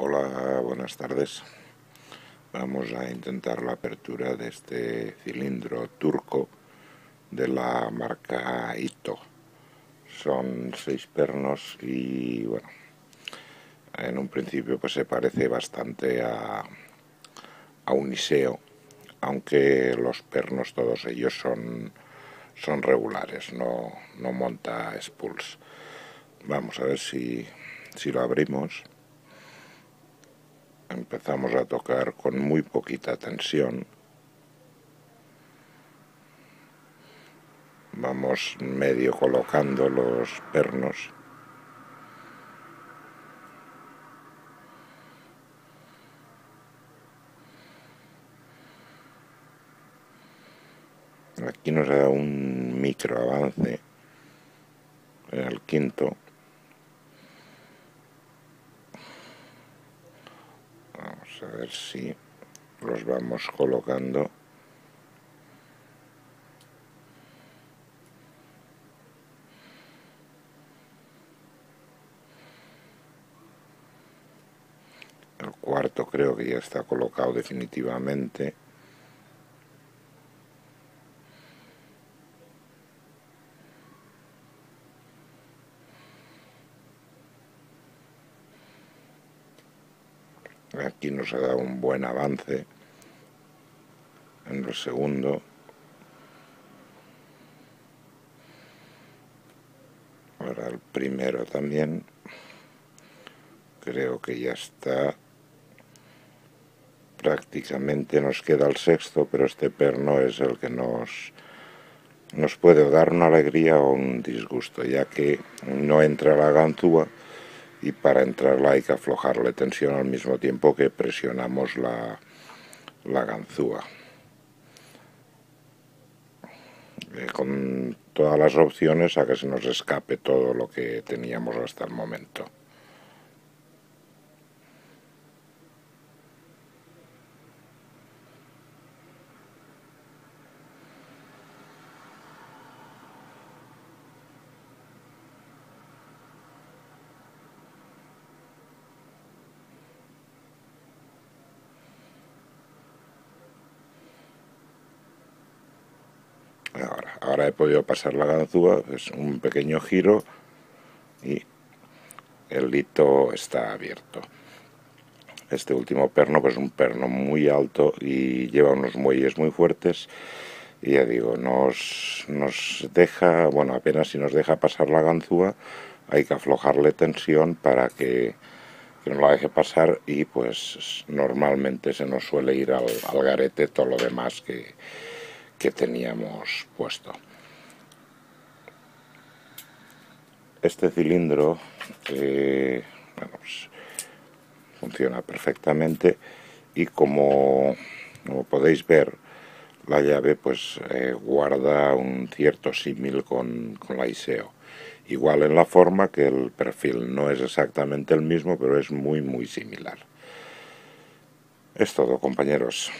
Hola, buenas tardes. Vamos a intentar la apertura de este cilindro turco de la marca Ito. Son 6 pernos y bueno, en un principio pues se parece bastante a un Iseo, aunque los pernos todos ellos son regulares, no monta spools. Vamos a ver si lo abrimos. Empezamos a tocar con muy poquita tensión. Vamos medio colocando los pernos. Aquí nos da un micro avance en el quinto. Vamos a ver si los vamos colocando. El cuarto creo que ya está colocado definitivamente. Aquí nos ha dado un buen avance en el segundo. Ahora el primero también. Creo que ya está. Prácticamente nos queda el sexto, pero este perno es el que nos puede dar una alegría o un disgusto, ya que no entra la ganzúa y para entrarla hay que aflojarle tensión al mismo tiempo que presionamos la ganzúa. Con todas las opciones a que se nos escape todo lo que teníamos hasta el momento. Ahora he podido pasar la ganzúa, es un pequeño giro y el hito está abierto. Este último perno pues es un perno muy alto y lleva unos muelles muy fuertes y ya digo, nos deja, bueno, apenas si nos deja pasar la ganzúa, hay que aflojarle tensión para que no la deje pasar y pues normalmente se nos suele ir al garete todo lo demás que teníamos puesto. Este cilindro bueno, pues, funciona perfectamente y como podéis ver, la llave pues guarda un cierto símil con la Iseo. Igual en la forma que el perfil, no es exactamente el mismo, pero es muy similar. Es todo, compañeros.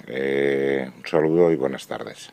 Un saludo y buenas tardes.